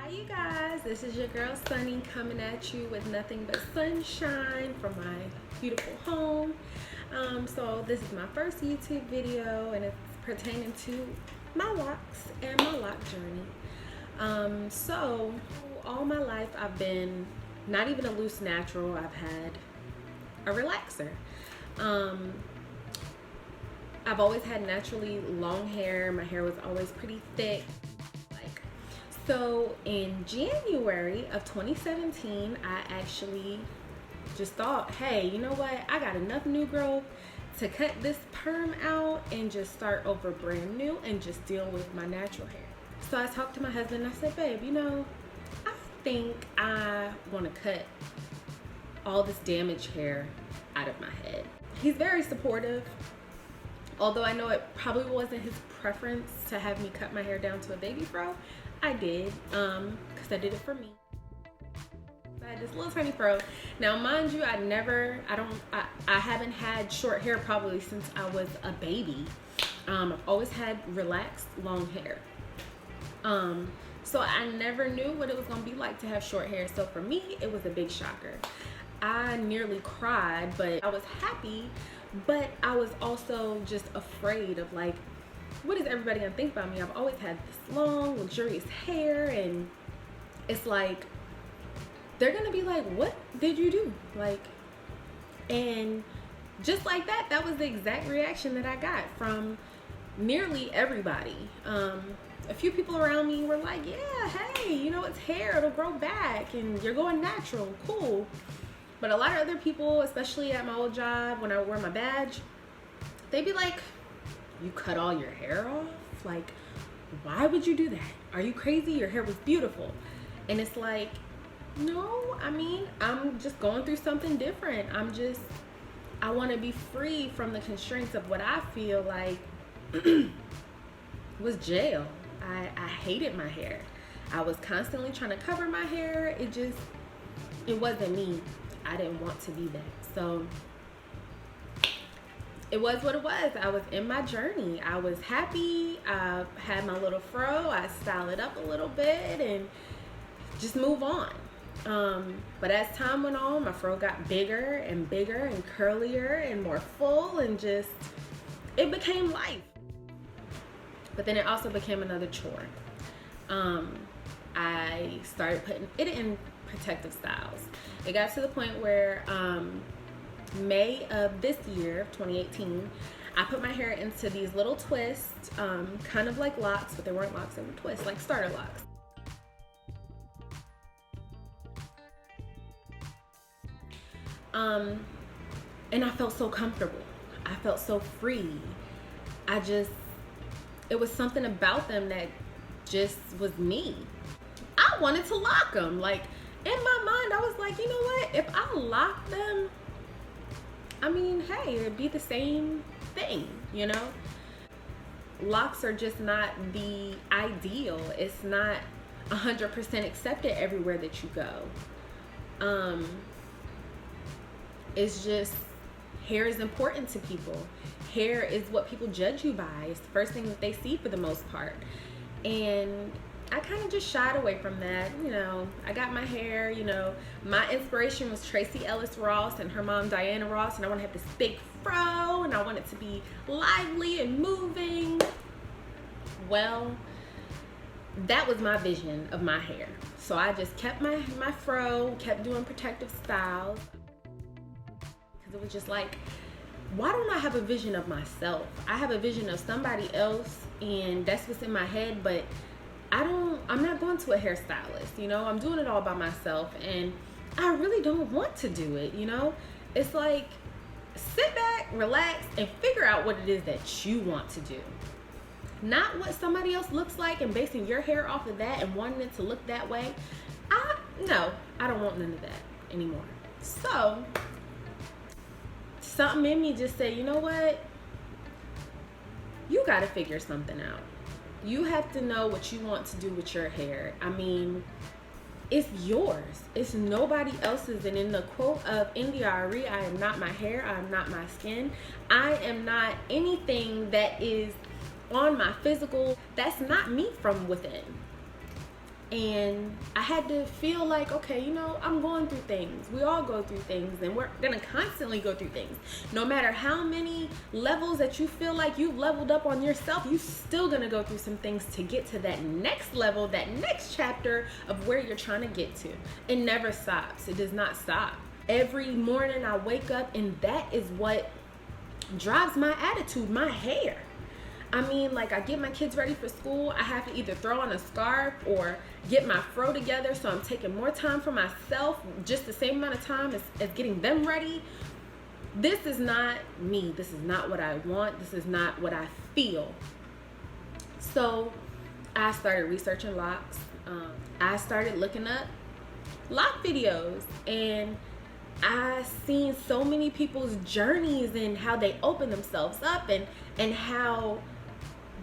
Hi you guys, this is your girl Sunny coming at you with nothing but sunshine from my beautiful home. So this is my first YouTube video and it's pertaining to my locks and my lock journey. So all my life I've been not even a loose natural, I've had a relaxer. I've always had naturally long hair. My hair was always pretty thick. So in January of 2017, I actually just thought, hey, you know what? I got enough new growth to cut this perm out and just start over brand new and just deal with my natural hair. So I talked to my husband and I said, babe, I think I want to cut all this damaged hair out of my head. He's very supportive. Although I know it probably wasn't his preference to have me cut my hair down to a baby fro, I did, because I did it for me. I had this little tiny fro. Now, mind you, I haven't had short hair probably since I was a baby. I've always had relaxed long hair. So I never knew what it was gonna be like to have short hair. So for me, it was a big shocker. I nearly cried, but I was happy. But I was also just afraid of like, what is everybody gonna think about me? I've always had this long, luxurious hair, and it's like, they're gonna be like, what did you do? Like, and just like that, that was the exact reaction that I got from nearly everybody. A few people around me were like, yeah, hey, it's hair, it'll grow back, and you're going natural, cool. But a lot of other people, especially at my old job, when I would wear my badge, they'd be like, you cut all your hair off? Like, why would you do that? Are you crazy? Your hair was beautiful. And it's like, no, I'm just going through something different. I want to be free from the constraints of what I feel like was jail. I hated my hair. I was constantly trying to cover my hair. It wasn't me. I didn't want to be that. So it was what it was. I was in my journey. I was happy. I had my little fro. I styled it up a little bit and just move on. But as time went on, my fro got bigger and curlier and more full, and it became life. But then it also became another chore. I started putting it in protective styles. It got to the point where May of this year, 2018, I put my hair into these little twists, kind of like locks, but they weren't locks, they were twists, like starter locks. And I felt so comfortable. I felt so free. It was something about them that just was me. I wanted to lock them. Like, in my mind, I was like, you know what? If I lock them, hey, it'd be the same thing, Locks are just not the ideal. It's not 100% accepted everywhere that you go. It's just, hair is important to people. Hair is what people judge you by. It's the first thing that they see for the most part. And I kind of just shied away from that. I got my hair, my inspiration was Tracee Ellis Ross and her mom Diana Ross, and I want to have this big fro and I want it to be lively and moving. Well, that was my vision of my hair. So I just kept my fro, kept doing protective styles, because it was just like, why don't I have a vision of myself? I have a vision of somebody else, and that's what's in my head, but I'm not going to a hairstylist, I'm doing it all by myself, and I really don't want to do it, It's like, sit back, relax, and figure out what it is that you want to do. Not what somebody else looks like and basing your hair off of that and wanting it to look that way. No, I don't want none of that anymore. So, something in me just said, you know what? You gotta figure something out. You have to know what you want to do with your hair. It's yours. It's nobody else's. And in the quote of India Arie, I am not my hair, I am not my skin. I am not anything that is on my physical. That's not me from within. And I had to feel like, okay, you know, I'm going through things. We all go through things, and we're gonna constantly go through things. No matter how many levels that you feel like you've leveled up on yourself, you still gonna go through some things to get to that next level, that next chapter of where you're trying to get to. It never stops. It does not stop. Every morning I wake up, and that is what drives my attitude, my hair. I mean, like, I get my kids ready for school. I have to either throw on a scarf or get my fro together, so I'm taking more time for myself, just the same amount of time as getting them ready. This is not me. This is not what I want. This is not what I feel. So I started researching locks. I started looking up lock videos, and I seen so many people's journeys and how they open themselves up, and how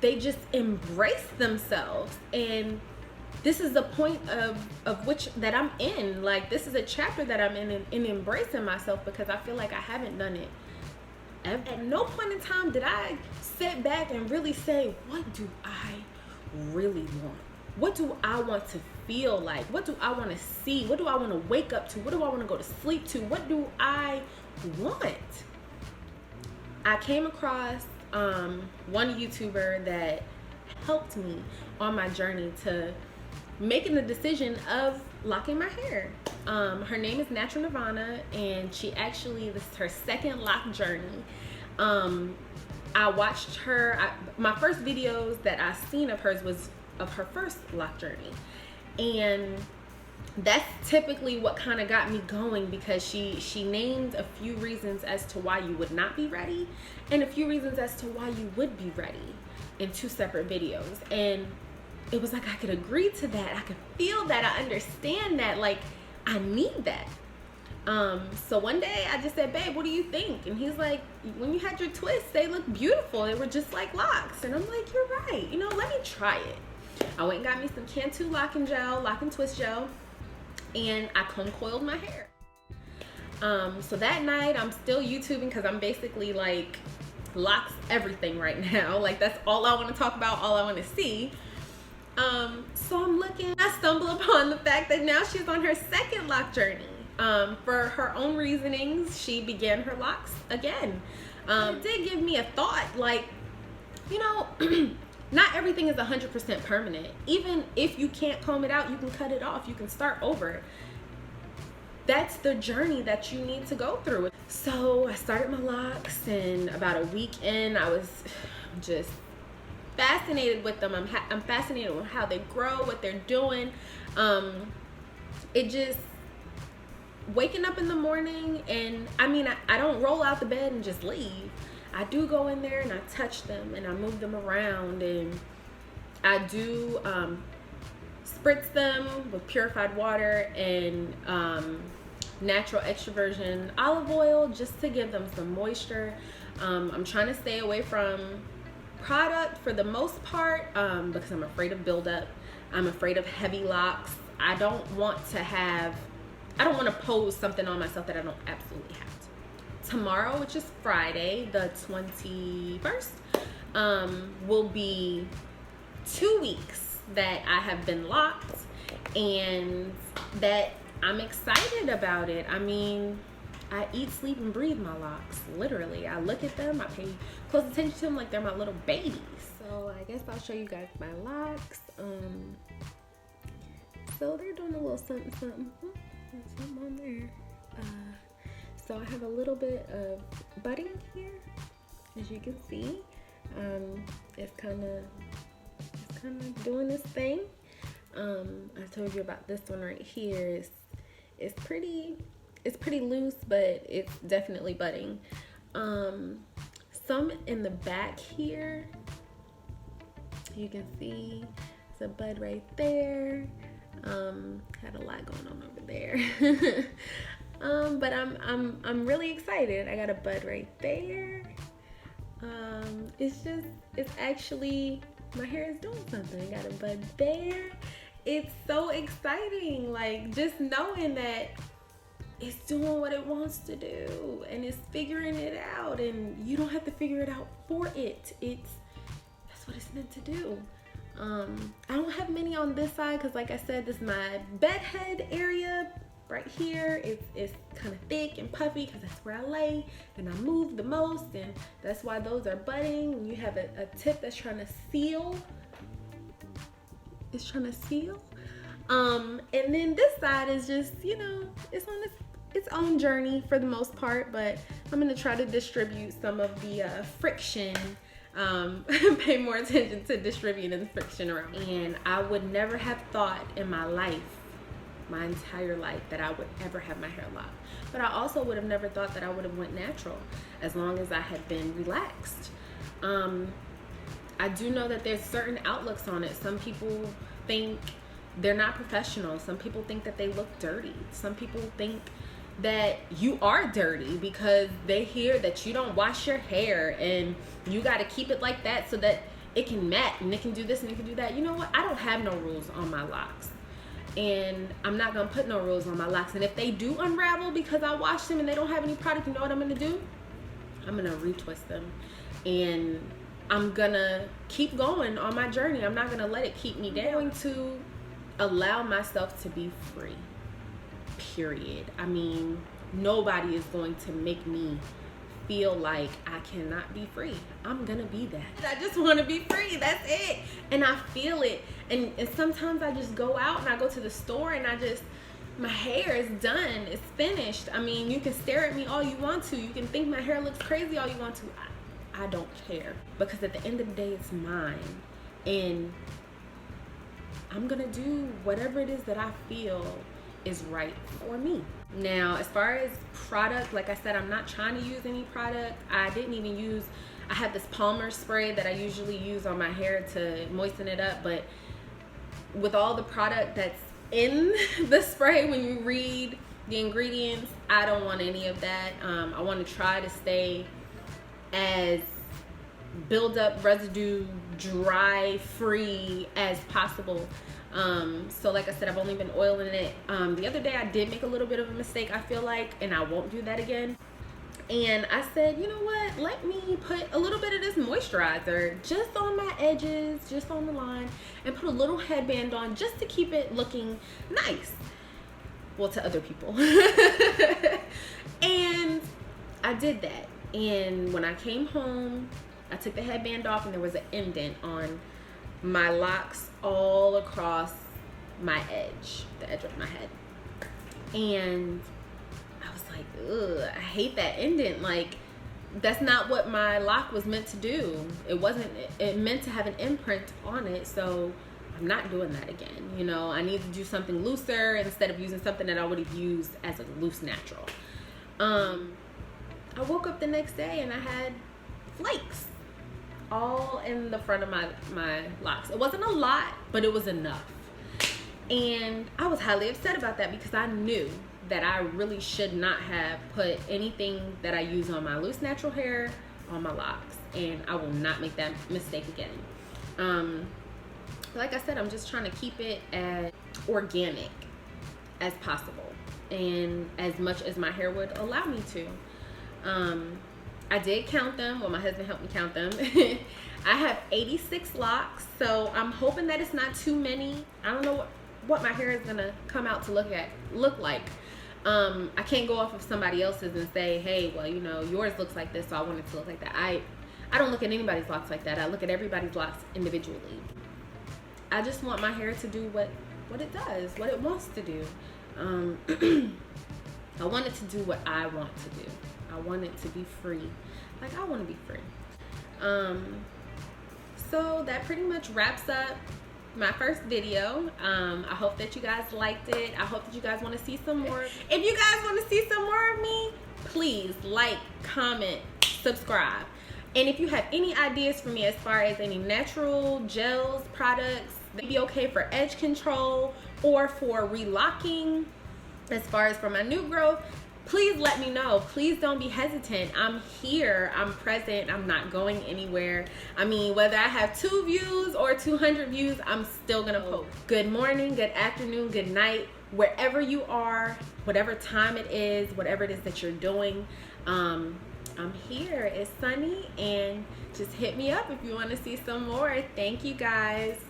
they just embrace themselves. And this is the point of which that I'm in. Like, this is a chapter that I'm in embracing myself, because I feel like I haven't done it. At no point in time did I sit back and really say, what do I really want? What do I want to feel like? What do I want to see? What do I want to wake up to? What do I want to go to sleep to? What do I want? I came across one YouTuber that helped me on my journey to making the decision of locking my hair. Her name is Natural Nirvana, and this is her second lock journey. I watched her, my first videos that I seen of hers was of her first lock journey. And that's typically what kind of got me going, because she named a few reasons as to why you would not be ready, and a few reasons as to why you would be ready, in 2 separate videos. And it was like I could agree to that. I could feel that. I understand that. Like, I need that. So one day I just said, babe, what do you think? And he's like, when you had your twists, they look beautiful. They were just like locks. And I'm like, you're right. You know, let me try it. I went and got me some Cantu lock and twist gel, and I comb coiled my hair. So that night I'm still YouTubing, because I'm basically like locks everything right now. Like, that's all I want to talk about, all I want to see. So I'm looking, I stumble upon the fact that now she's on her second lock journey. For her own reasonings, she began her locks again. It did give me a thought, like, you know, not everything is 100% permanent. Even if you can't comb it out, you can cut it off. You can start over. That's the journey that you need to go through. So I started my locks, and about a week in, I was just fascinated with them. I'm fascinated with how they grow, what they're doing. It just, waking up in the morning, and I mean, I don't roll out the bed and just leave. I do go in there and I touch them and I move them around, and I do spritz them with purified water and natural extra virgin olive oil, just to give them some moisture. I'm trying to stay away from product for the most part, because I'm afraid of buildup. I'm afraid of heavy locks. I don't want to pose something on myself that I don't absolutely have to. Tomorrow, which is Friday, the 21st, will be 2 weeks that I have been locked, and that I'm excited about it. I mean, I eat, sleep, and breathe my locks, literally. I look at them, I pay close attention to them like they're my little babies. So I guess I'll show you guys my locks. So they're doing a little something. There's something on there. So I have a little bit of budding here, as you can see. It's kind of doing this thing. I told you about this one right here. It's pretty loose, but it's definitely budding. Some in the back here, you can see it's a bud right there. Had a lot going on over there. But I'm really excited. I got a bud right there. It's actually, my hair is doing something. I got a bud there. It's so exciting, like, just knowing that it's doing what it wants to do, and it's figuring it out, and you don't have to figure it out for it. That's what it's meant to do. I don't have many on this side because, like I said, this is my bed head area right here. It's kind of thick and puffy because that's where I lay and I move the most, and that's why those are budding. When you have a tip that's trying to seal, and then this side is just, you know, it's on its own journey for the most part, but I'm gonna try to distribute some of the friction. Pay more attention to distributing friction around. And I would never have thought in my life, my entire life, that I would ever have my hair locked. But I also would have never thought that I would have went natural as long as I had been relaxed. I do know that there's certain outlooks on it. Some people think they're not professional. Some people think that they look dirty. Some people think that you are dirty because they hear that you don't wash your hair and you got to keep it like that so that it can mat and it can do this and it can do that. You know what? I don't have no rules on my locks, and I'm not gonna put no rules on my locks. And if they do unravel because I washed them and they don't have any product, you know what I'm gonna do? I'm gonna retwist them, and I'm gonna keep going on my journey. I'm not gonna let it keep me down. I'm going to allow myself to be free. Period. I mean, nobody is going to make me feel like I cannot be free. I'm gonna be that. I just want to be free. That's it. And I feel it. And sometimes I just go out and I go to the store and my hair is done. It's finished. I mean, you can stare at me all you want to. You can think my hair looks crazy all you want to. I don't care, because at the end of the day, it's mine. And I'm gonna do whatever it is that I feel is right for me. Now, as far as product, like I said, I'm not trying to use any product. I have this Palmer spray that I usually use on my hair to moisten it up, but with all the product that's in the spray, when you read the ingredients, I don't want any of that. I want to try to stay as build-up residue dry free as possible. So like I said, I've only been oiling it. The other day I did make a little bit of a mistake, I feel like, and I won't do that again. And I said, you know what, let me put a little bit of this moisturizer just on my edges, just on the line, and put a little headband on just to keep it looking nice. Well, to other people. And I did that. And when I came home, I took the headband off and there was an indent on my locks all across my edge, the edge of my head. And I was like, ugh, I hate that indent. Like, that's not what my lock was meant to do. It meant to have an imprint on it. So I'm not doing that again. You know, I need to do something looser instead of using something that I would have used as a loose natural. I woke up the next day and I had flakes all in the front of my locks. It wasn't a lot, but it was enough. And I was highly upset about that because I knew that I really should not have put anything that I use on my loose natural hair on my locks, and I will not make that mistake again. Like I said, I'm just trying to keep it as organic as possible and as much as my hair would allow me to. I did count them. Well, my husband helped me count them. I have 86 locks, so I'm hoping that it's not too many. I don't know what my hair is gonna come out to look like. I can't go off of somebody else's and say, hey, well, you know, yours looks like this, so I want it to look like that. I don't look at anybody's locks like that. I look at everybody's locks individually. I just want my hair to do what it does, what it wants to do. I want it to do what I want to do. I want it to be free. Like, I want to be free. So that pretty much wraps up my first video. I hope that you guys liked it. I hope that you guys want to see some more. If you guys want to see some more of me, please like, comment, subscribe. And if you have any ideas for me as far as any natural gels, products, they'd be okay for edge control or for relocking, as far as for my new growth, please let me know. Please don't be hesitant. I'm here. I'm present. I'm not going anywhere. I mean, whether I have 2 views or 200 views, I'm still going to post. Good morning, good afternoon, good night, wherever you are, whatever time it is, whatever it is that you're doing. I'm here. It's sunny, and just hit me up if you want to see some more. Thank you, guys.